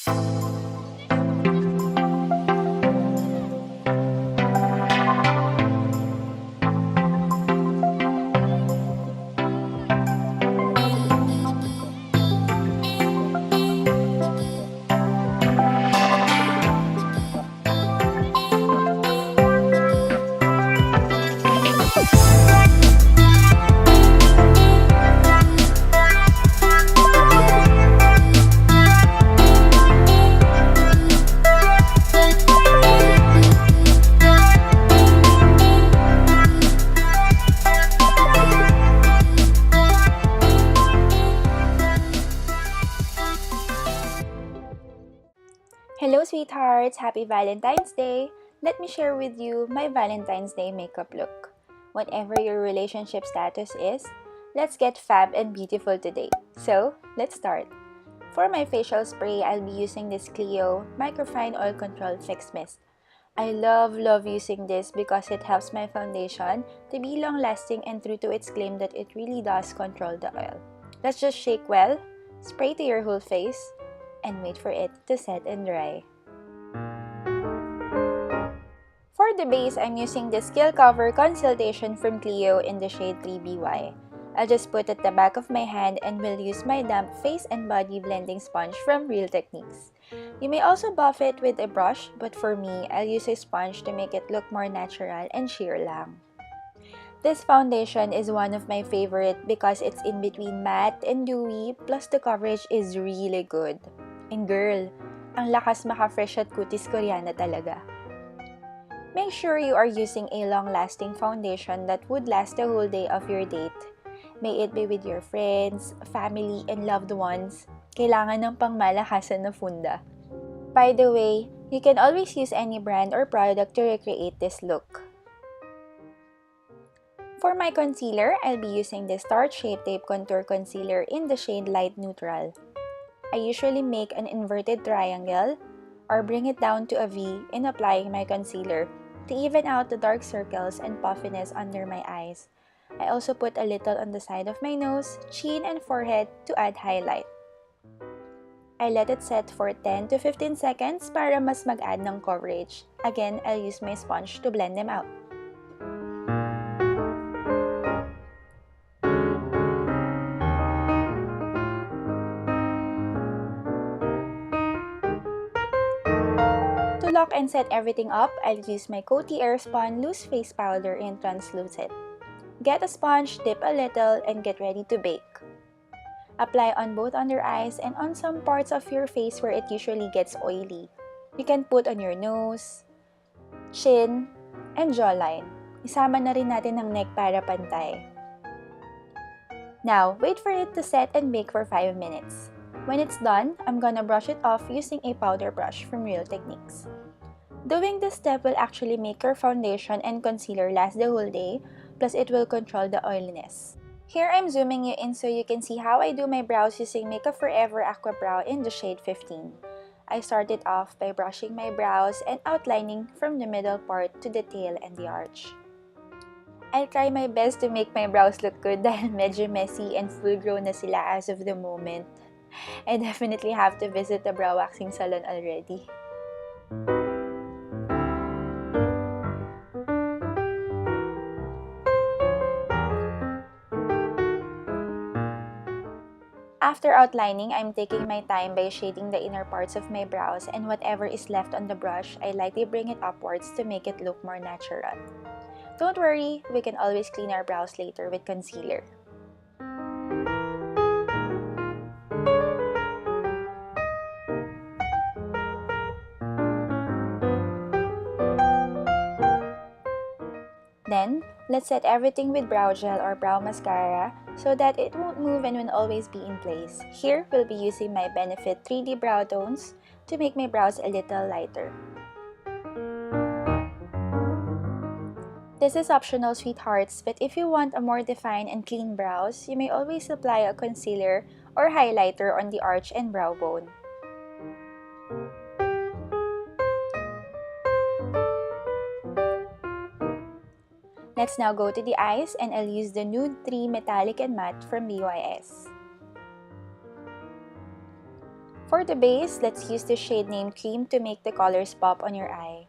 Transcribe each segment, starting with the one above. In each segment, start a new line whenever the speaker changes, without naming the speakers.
Hello sweethearts! Happy Valentine's Day! Let me share with you my Valentine's Day makeup look. Whatever your relationship status is, let's get fab and beautiful today. So, let's start. For my facial spray, I'll be using this Clio MicroFine Oil Control Fix Mist. I love using this because it helps my foundation to be long-lasting and true to its claim that it really does control the oil. Let's just shake well, spray to your whole face, and wait for it to set and dry. For the base, I'm using this Skill Cover Conceal-Dation from Clio in the shade 3BY. I'll just put at the back of my hand and will use my damp face and body blending sponge from Real Techniques. You may also buff it with a brush, but for me, I'll use a sponge to make it look more natural and sheer lang. This foundation is one of my favorite because it's in between matte and dewy, plus the coverage is really good. And girl, ang lakas maka-fresh at kutis Koreana talaga. Make sure you are using a long-lasting foundation that would last the whole day of your date. May it be with your friends, family, and loved ones. Kailangan ng pangmalakasan na funda. By the way, you can always use any brand or product to recreate this look. For my concealer, I'll be using this Tarte Shape Tape Contour Concealer in the shade Light Neutral. I usually make an inverted triangle or bring it down to a V in applying my concealer to even out the dark circles and puffiness under my eyes. I also put a little on the side of my nose, chin, and forehead to add highlight. I let it set for 10 to 15 seconds para mas mag-add ng coverage. Again, I'll use my sponge to blend them out. To lock and set everything up, I'll use my Coty Airspun Loose Face Powder in Translucent. Get a sponge, dip a little, and get ready to bake. Apply on both under eyes and on some parts of your face where it usually gets oily. You can put on your nose, chin, and jawline. Isama na rin natin ang neck para pantay. Now, wait for it to set and bake for 5 minutes. When it's done, I'm gonna brush it off using a powder brush from Real Techniques. Doing this step will actually make your foundation and concealer last the whole day, plus it will control the oiliness. Here I'm zooming you in so you can see how I do my brows using Makeup Forever Aqua Brow in the shade 15. I started off by brushing my brows and outlining from the middle part to the tail and the arch. I'll try my best to make my brows look good dahil medyo messy and full-grown na sila as of the moment. I definitely have to visit the brow waxing salon already. After outlining, I'm taking my time by shading the inner parts of my brows, and whatever is left on the brush, I lightly bring it upwards to make it look more natural. Don't worry, we can always clean our brows later with concealer. Then, let's set everything with brow gel or brow mascara so that it won't move and will always be in place. Here, we'll be using my Benefit 3D Browtones to make my brows a little lighter. This is optional, sweethearts, but if you want a more defined and clean brows, you may always apply a concealer or highlighter on the arch and brow bone. Let's now go to the eyes, and I'll use the Nude 3 Metallic and Matte from BYS. For the base, let's use the shade named Cream to make the colors pop on your eye.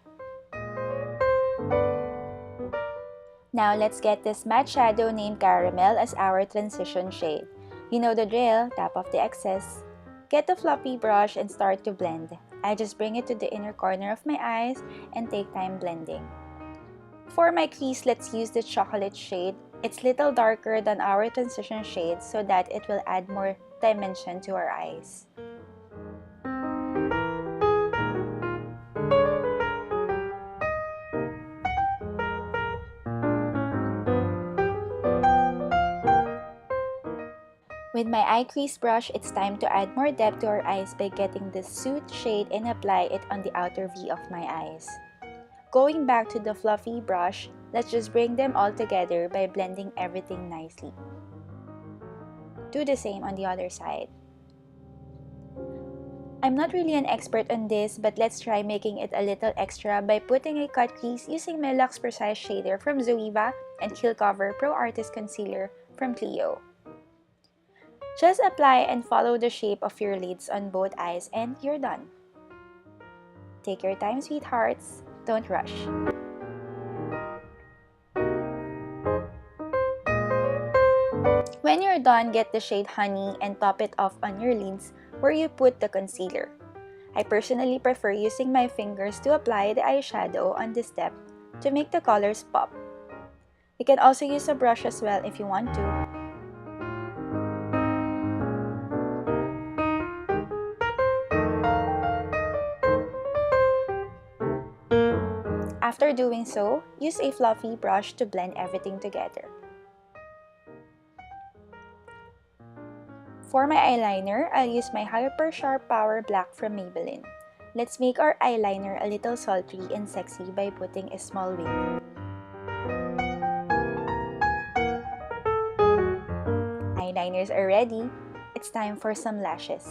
Now let's get this matte shadow named Caramel as our transition shade. You know the drill, tap off the excess. Get the fluffy brush and start to blend. I just bring it to the inner corner of my eyes and take time blending. For my crease, let's use the chocolate shade. It's little darker than our transition shade so that it will add more dimension to our eyes. With my eye crease brush, it's time to add more depth to our eyes by getting this Soot shade and apply it on the outer V of my eyes. Going back to the fluffy brush, let's just bring them all together by blending everything nicely. Do the same on the other side. I'm not really an expert on this, but let's try making it a little extra by putting a cut crease using my Luxe Precise shader from Zoeva and Kill Cover Pro Artist Concealer from Clio. Just apply and follow the shape of your lids on both eyes and you're done. Take your time, sweethearts. Don't rush. When you're done, get the shade Honey and top it off on your lids where you put the concealer. I personally prefer using my fingers to apply the eyeshadow on this step to make the colors pop. You can also use a brush as well if you want to. After doing so, use a fluffy brush to blend everything together. For my eyeliner, I'll use my HyperSharp Power Black from Maybelline. Let's make our eyeliner a little sultry and sexy by putting a small wing. Eyeliners are ready. It's time for some lashes.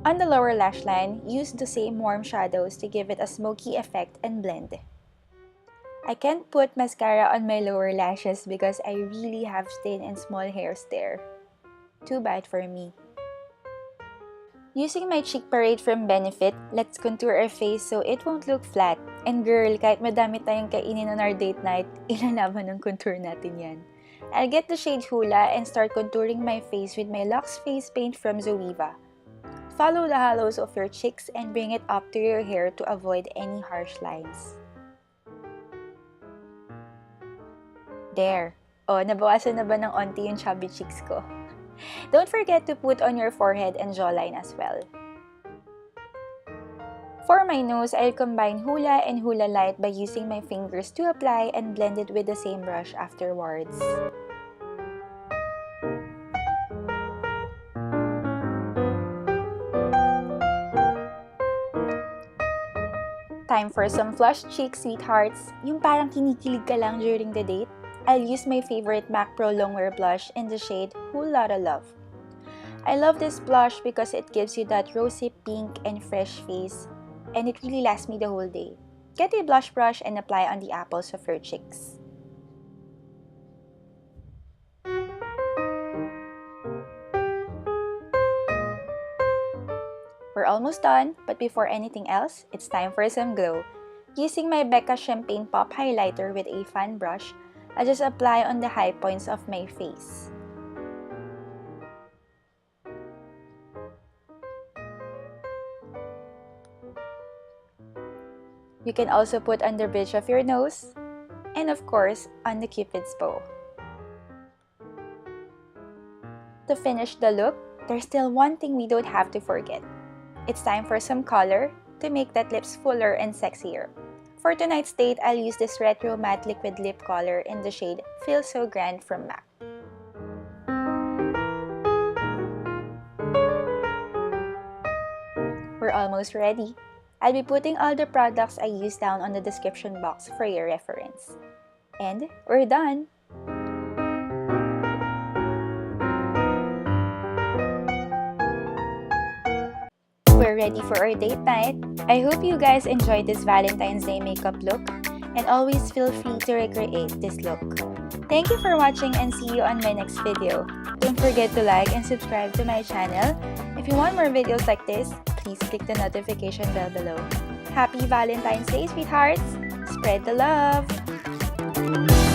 On the lower lash line, use the same warm shadows to give it a smoky effect and blend. I can't put mascara on my lower lashes because I really have thin and small hairs there. Too bad for me. Using my cheek parade from Benefit, let's contour our face so it won't look flat. And girl, kahit madami tayong kainin on our date night, ilalaban ng contour natin yan. I'll get the shade Hoola and start contouring my face with my Luxe Face Paint from Zoeva. Follow the hollows of your cheeks and bring it up to your hair to avoid any harsh lines. There! Oh, nabawasan na ba ng onti yung chubby cheeks ko? Don't forget to put on your forehead and jawline as well. For my nose, I'll combine Hoola and Hoola Light by using my fingers to apply and blend it with the same brush afterwards. Time for some flush cheeks, sweethearts. Yung parang kinikilig ka lang during the date. I'll use my favorite MAC Pro Longwear blush in the shade Lotta Love. I love this blush because it gives you that rosy pink and fresh face, and it really lasts me the whole day. Get a blush brush and apply on the apples of your cheeks. We're almost done, but before anything else, it's time for some glow. Using my Becca Champagne Pop Highlighter with a fan brush, I just apply on the high points of my face. You can also put on the bridge of your nose, and of course, on the Cupid's bow. To finish the look, there's still one thing we don't have to forget. It's time for some color to make that lips fuller and sexier. For tonight's date, I'll use this retro matte liquid lip color in the shade Feel So Grand from MAC. We're almost ready. I'll be putting all the products I use down on the description box for your reference. And we're done! We're ready for our date night. I hope you guys enjoyed this Valentine's Day makeup look and always feel free to recreate this look. Thank you for watching and see you on my next video. don't forget to like and subscribe to my channel. If you want more videos like this, please click the notification bell below. Happy Valentine's Day, sweethearts! Spread the love!